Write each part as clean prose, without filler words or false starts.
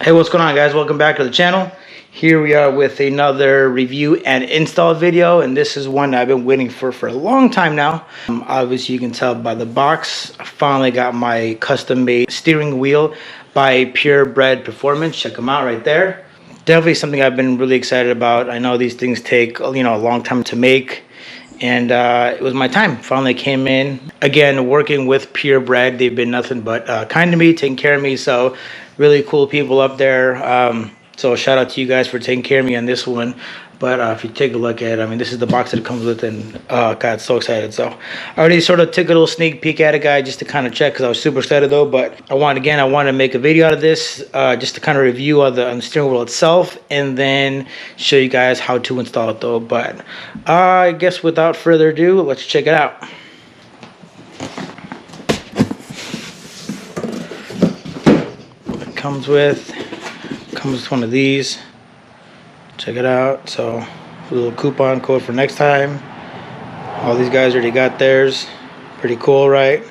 Hey, what's going on, guys? Welcome back to the channel. Here we are with another review and install video, and this is one I've been waiting for a long time now. Obviously you can tell by the box, I finally got my custom made steering wheel by Pure Bred Purformance. Check them out right there. Definitely something I've been really excited about. I know these things take, a long time to make, and it was my time. Finally came in. Again, working with Pure Bred, they've been nothing but kind to me, taking care of me. So really cool people up there. So shout out to you guys for taking care of me on this one. But if you take a look at it, I mean, this is the box that it comes with, and God, so excited. So I already sort of took a little sneak peek at it, guys, just to kind of check, because I was super excited though. But I want to make a video out of this, just to kind of review on the steering wheel itself, and then show you guys how to install it though. But I guess without further ado, let's check it out. It comes with one of these. Check it out. So a little coupon code for next time. All these guys already got theirs. Pretty cool, right?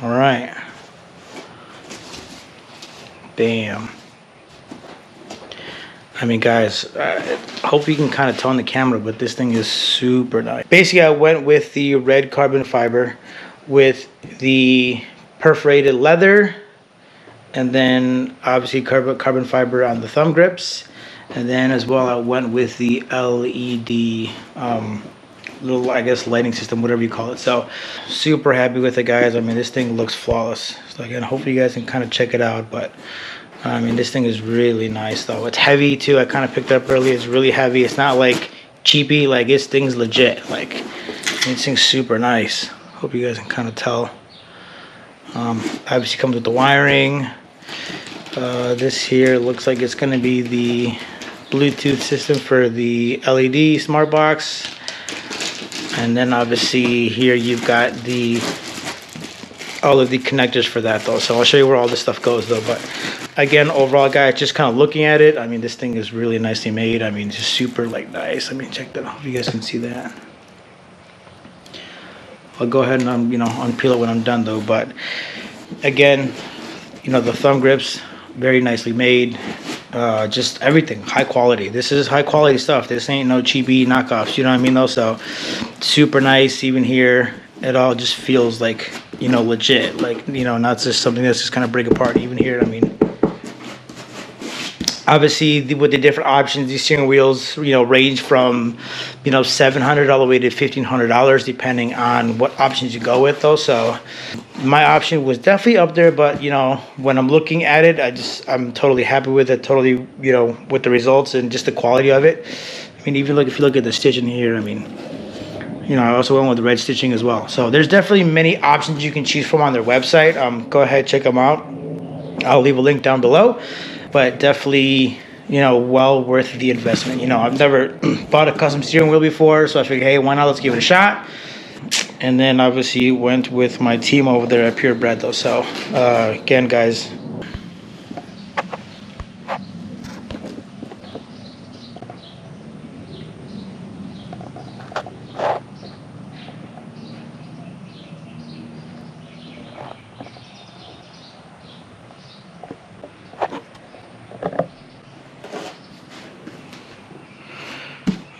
All right. Damn. I mean, guys, I hope you can kind of tell on the camera, but this thing is super nice. Basically, I went with the red carbon fiber with the perforated leather, and then obviously carbon fiber on the thumb grips, and then as well I went with the LED little, I guess, lighting system, whatever you call it. So super happy with it, guys. I mean, this thing looks flawless. So again, hopefully you guys can kind of check it out. But I mean, this thing is really nice though. It's heavy too. I kind of picked it up earlier. It's really heavy. It's not like cheapy. Like, this thing's legit. Like, this thing's super nice. Hope you guys can kind of tell. Obviously comes with the wiring. This here looks like it's going to be the Bluetooth system for the LED smart box, and then obviously here you've got all of the connectors for that though. So I'll show you where all this stuff goes though. But again, overall, guys, just kind of looking at it, I mean, this thing is really nicely made. I mean, just super nice. I mean, check that out. If you guys can see that. I'll go ahead and unpeel it when I'm done though. But again, the thumb grips, very nicely made. Just everything high quality. This is high quality stuff. This ain't no cheapy knockoffs, you know what I mean though. So super nice. Even here, it all just feels like, legit, like, not just something that's just kind of break apart. Even here, I mean, obviously with the different options, these steering wheels, range from, $700 all the way to $1,500, depending on what options you go with though. So my option was definitely up there, but when I'm looking at it, I'm totally happy with it, totally, with the results and just the quality of it. I mean, even if you look at the stitching here, I mean, I also went with the red stitching as well. So there's definitely many options you can choose from on their website. Go ahead, check them out. I'll leave a link down below. But definitely, well worth the investment. I've never bought a custom steering wheel before, so I figured, hey, why not? Let's give it a shot. And then obviously went with my team over there at Pure Bred though. So again, guys,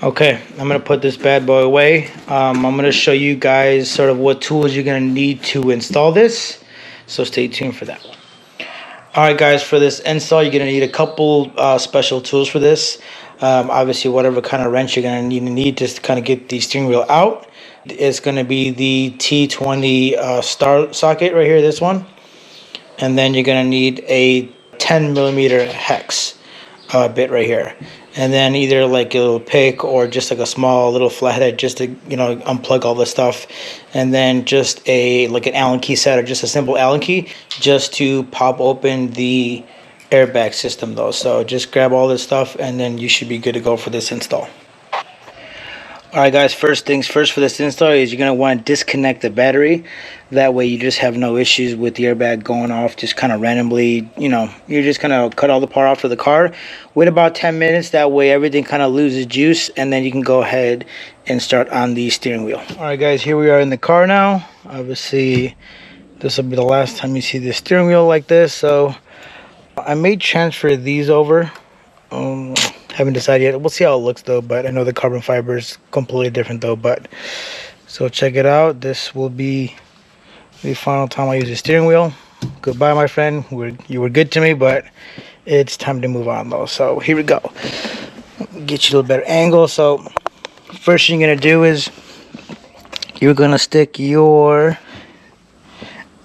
okay, I'm going to put this bad boy away. I'm going to show you guys sort of what tools you're going to need to install this. So stay tuned for that. Alright, guys, for this install, you're going to need a couple special tools for this. Obviously, whatever kind of wrench you're going to need just to kind of get the steering wheel out. It's going to be the T20 star socket right here, this one. And then you're going to need a 10mm hex bit right here. And then either like a little pick or just like a small little flathead just to unplug all this stuff, and then just like an Allen key set or just a simple Allen key just to pop open the airbag system though. So just grab all this stuff and then you should be good to go for this install. Alright, guys, first things first for this install is you're going to want to disconnect the battery. That way you just have no issues with the airbag going off just kind of randomly. You're just going to cut all the power off of the car. Wait about 10 minutes. That way everything kind of loses juice, and then you can go ahead and start on the steering wheel. Alright, guys, here we are in the car now. Obviously, this will be the last time you see the steering wheel like this. So I may transfer these over. Haven't decided yet. We'll see how it looks though, but I know the carbon fiber is completely different though. But so check it out. This will be the final time I use the steering wheel. Goodbye, my friend. You were good to me, but it's time to move on though. So here we go. Get you a little better angle. So first thing you're gonna do is you're gonna stick your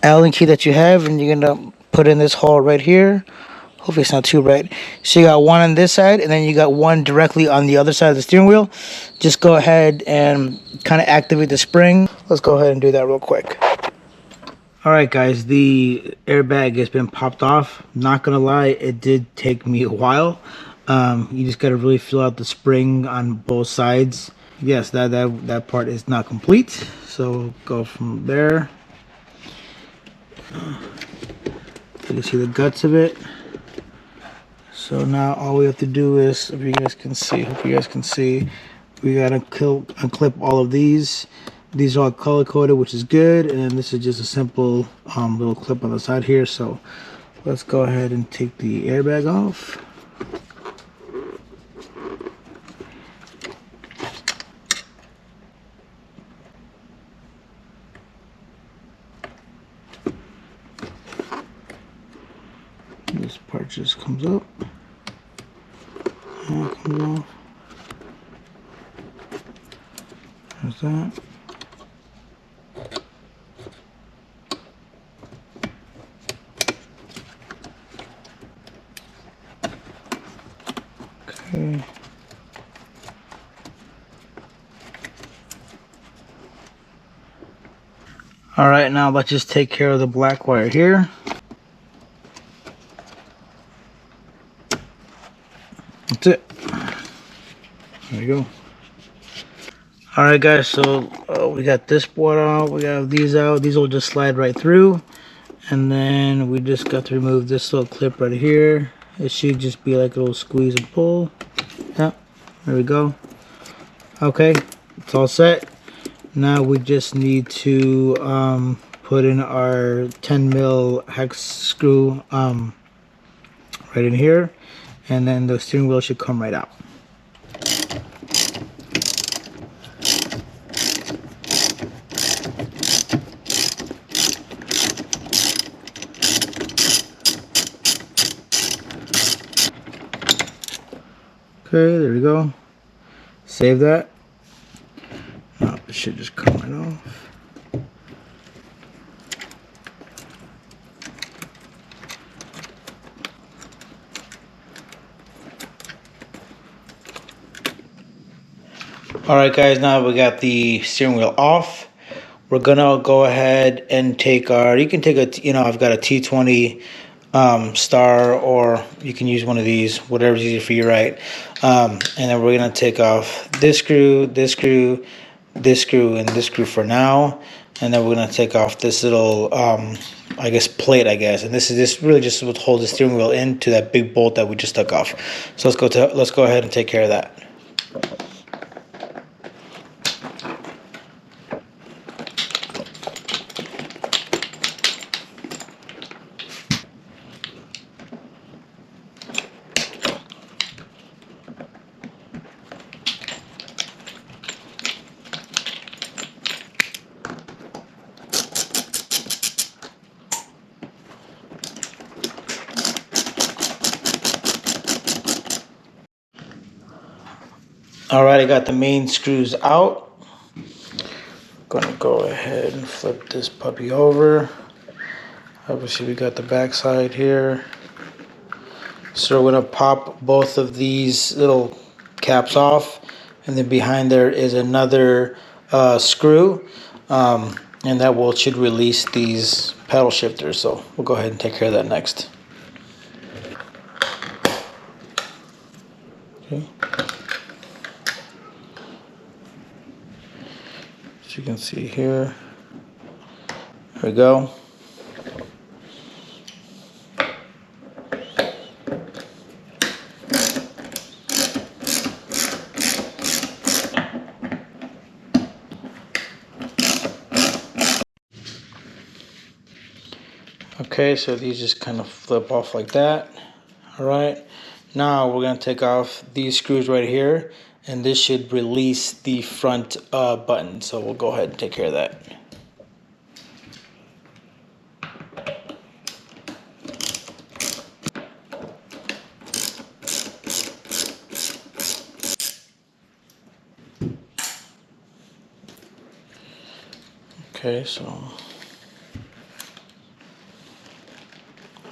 Allen key that you have, and you're gonna put in this hole right here. Hopefully it's not too bright. So you got one on this side, and then you got one directly on the other side of the steering wheel. Just go ahead and kind of activate the spring. Let's go ahead and do that real quick. Alright guys, the airbag has been popped off. Not gonna lie, it did take me a while. You just gotta really feel out the spring on both sides. Yes, that part is not complete. So go from there. You can see the guts of it. So now all we have to do is, if you guys can see, we gotta unclip all of these. These are all color coded, which is good, and this is just a simple little clip on the side here. So let's go ahead and take the airbag off. This part just comes up. And it comes off. There's that. Okay. All right, now let's just take care of the black wire here. That's it. There you go. All right, guys. So we got this board out. We got these out. These will just slide right through, and then we just got to remove this little clip right here. It should just be like a little squeeze and pull. Yep. There we go. Okay, it's all set. Now we just need to put in our 10 mil hex screw right in here, and then the steering wheel should come right out. Okay, there we go. Save that. Now it should just come right off. Alright guys, now we got the steering wheel off. We're gonna go ahead and take our, you can take a, I've got a T20 star, or you can use one of these, whatever's easy for you, right? And then we're gonna take off this screw, this screw, this screw, and this screw for now. And then we're gonna take off this little, I guess, plate, I guess. And this really just would hold the steering wheel into that big bolt that we just took off. So let's go ahead and take care of that. Alright, I got the main screws out. Gonna go ahead and flip this puppy over. Obviously we got the back side here. So we're gonna pop both of these little caps off, and then behind there is another screw, and that should release these paddle shifters. So we'll go ahead and take care of that next. Okay. As you can see here, there we go. Okay, so these just kind of flip off like that. All right, now we're gonna take off these screws right here, and this should release the front button. So we'll go ahead and take care of that. Okay, so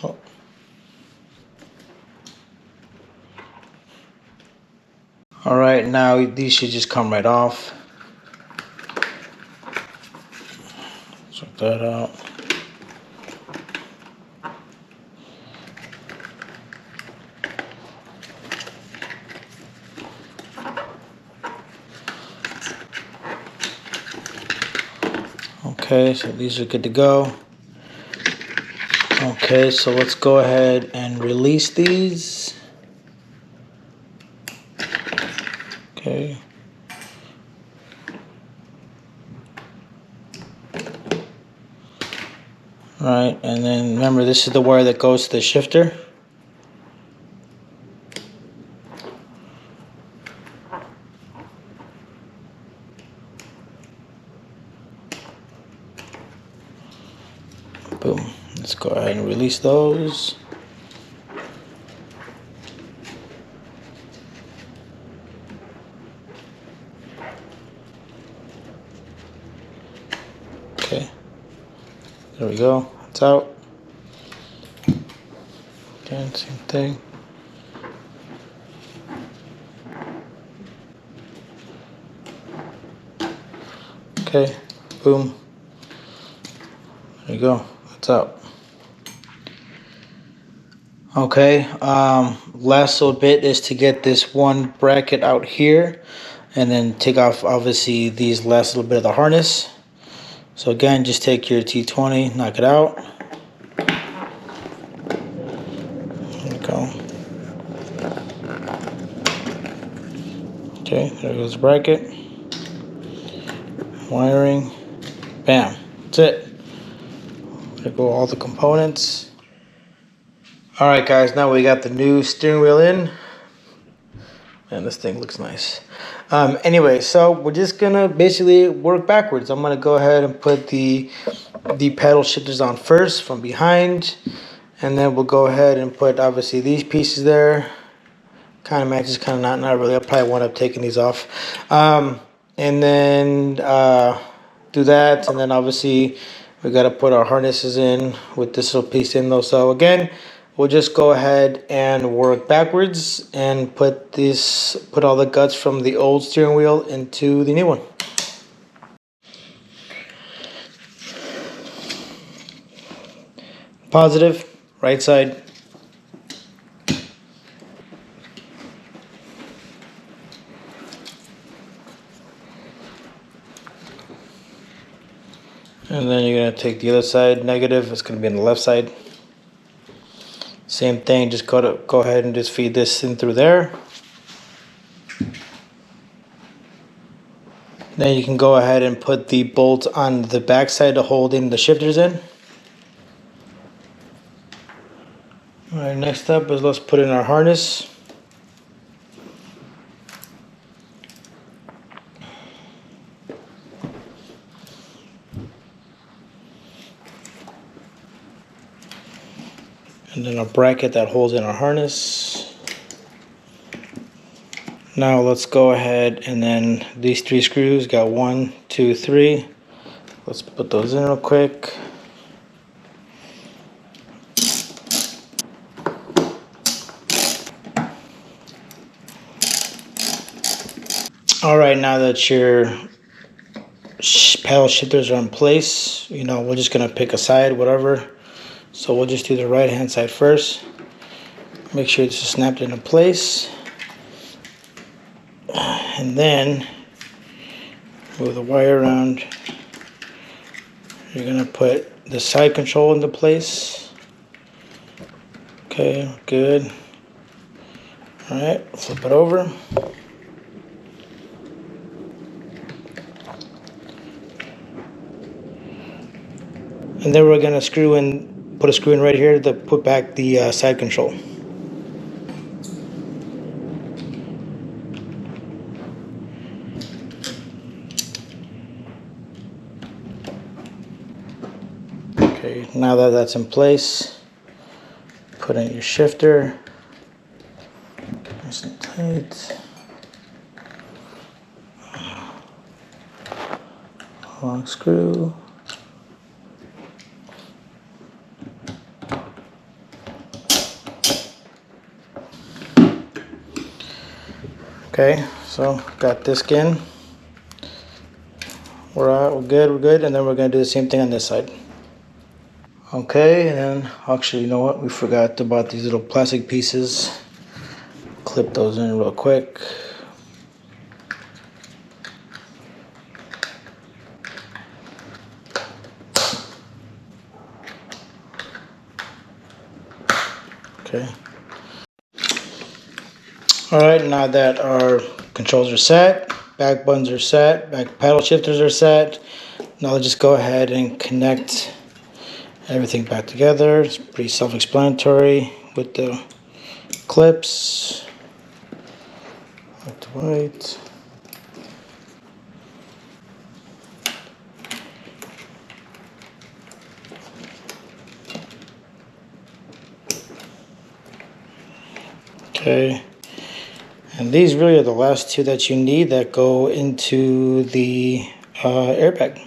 oh. All right, now these should just come right off. Check that out. Okay, so these are good to go. Okay, so let's go ahead and release these. Okay. All right, and then remember, this is the wire that goes to the shifter. Boom. Let's go ahead and release those. Okay. There we go. It's out. Again, same thing. Okay. Boom. There you go. It's out. Okay, last little bit is to get this one bracket out here and then take off obviously these last little bit of the harness. So again, just take your T20, knock it out. There you go. Okay, there goes the bracket. Wiring. Bam. That's it. There go all the components. Alright guys, now we got the new steering wheel in. Man, this thing looks nice. Anyway, so we're just gonna basically work backwards. I'm gonna go ahead and put the paddle shifters on first from behind, and then we'll go ahead and put obviously these pieces there. Kind of matches, kind of not really. I'll probably wind up taking these off, and then do that, and then obviously we got to put our harnesses in with this little piece in though. So again, we'll just go ahead and work backwards and put all the guts from the old steering wheel into the new one. Positive, right side. And then you're gonna take the other side, negative. It's gonna be on the left side. Same thing, just go ahead and just feed this in through there. Then you can go ahead and put the bolt on the back side to hold in the shifters in. All right, next up is let's put in our harness. And then a bracket that holds in our harness. Now let's go ahead and then these 3 screws, got 1, 2, 3. Let's put those in real quick. All right, now that your paddle shifters are in place, you know, we're just gonna pick a side, whatever. So we'll just do the right hand side first. Make sure it's snapped into place. And then move the wire around. You're gonna put the side control into place. Okay, good. All right, flip it over. And then we're gonna screw in put a screw in right here to put back the side control. Okay, now that that's in place, put in your shifter, nice and tight. Long screw. Okay, so got this in. We're good, and then we're gonna do the same thing on this side. Okay, and then actually, you know what? We forgot about these little plastic pieces. Clip those in real quick. Okay. All right, now that our controls are set, back buttons are set, back paddle shifters are set, now let's just go ahead and connect everything back together. It's pretty self-explanatory with the clips. Left to right. Okay. And these really are the last two that you need that go into the airbag.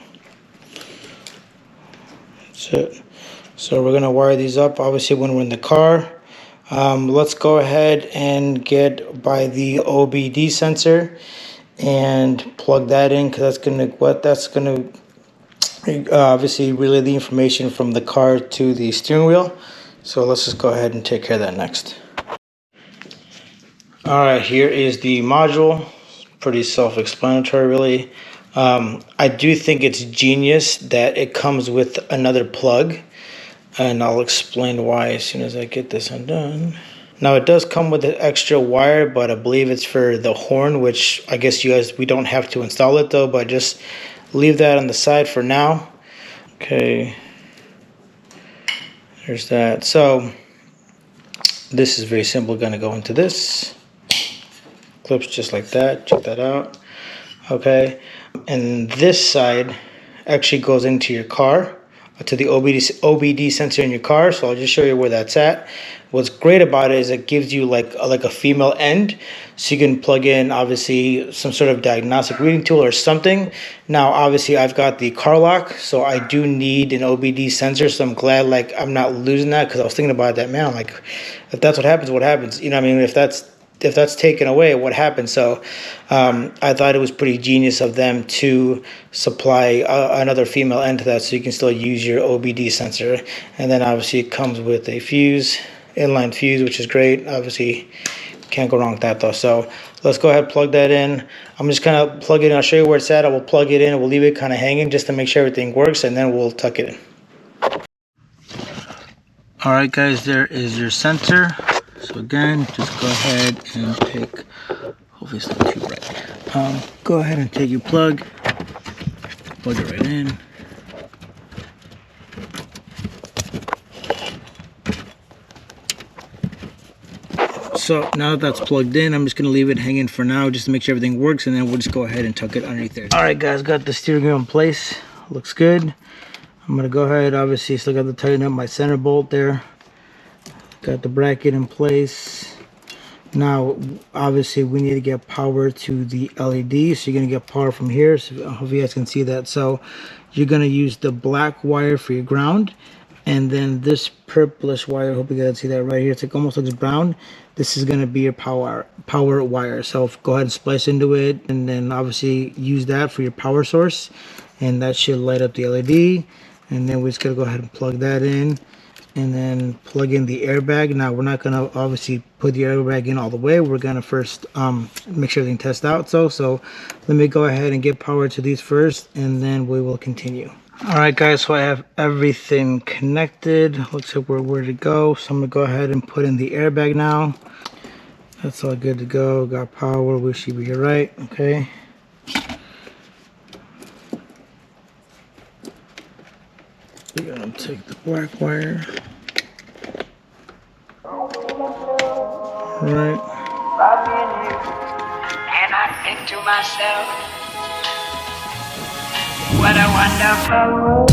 That's it. So we're gonna wire these up obviously when we're in the car. Let's go ahead and get by the OBD sensor and plug that in, because that's gonna obviously relay the information from the car to the steering wheel. So let's just go ahead and take care of that next. All right, here is the module. Pretty self-explanatory, really. I do think it's genius that it comes with another plug, and I'll explain why as soon as I get this undone. Now, it does come with an extra wire, but I believe it's for the horn, which I guess we don't have to install it though, but just leave that on the side for now. Okay, there's that. So this is very simple, gonna go into this. Clips just like that, check that out. Okay, and this side actually goes into your car, to the OBD sensor in your car. So I'll just show you where that's at. What's great about it is it gives you like a female end, so you can plug in obviously some sort of diagnostic reading tool or something. Now obviously I've got the car lock, so I do need an OBD sensor, so I'm glad like I'm not losing that, because I was thinking about that, man, like if that's what happens, you know what I mean? If that's taken away, what happens? So I thought it was pretty genius of them to supply another female end to that, so you can still use your OBD sensor. And then obviously it comes with a fuse, inline fuse, which is great. Obviously can't go wrong with that though. So let's go ahead and plug that in. I'm just kind of plug it in. I'll show you where it's at. I will plug it in and we'll leave it kind of hanging just to make sure everything works, and then we'll tuck it in. All right guys, there is your sensor. So again, just go ahead and take, hopefully it's not too bright. Go ahead and take your plug it right in. So now that that's plugged in, I'm just gonna leave it hanging for now just to make sure everything works, and then we'll just go ahead and tuck it underneath there. All right guys, got the steering wheel in place. Looks good. I'm gonna go ahead, obviously still got to tighten up my center bolt there. Got the bracket in place. Now obviously we need to get power to the LED, so you're gonna get power from here. So I hope you guys can see that. So you're gonna use the black wire for your ground, and then this purplish wire, I hope you guys see that right here, it's like almost looks brown. This is gonna be your power wire. So go ahead and splice into it, and then obviously use that for your power source, and that should light up the LED. And then we just gotta go ahead and plug that in, and then plug in the airbag. Now we're not gonna obviously put the airbag in all the way. We're gonna first make sure everything tests out. So let me go ahead and get power to these first, and then we will continue. All right guys, so I have everything connected. Looks like we're ready to go. So I'm gonna go ahead and put in the airbag now. That's all good to go. Got power, we should be right. Okay. We're gonna take the black wire. Right. And I think to myself, what a wonderful world.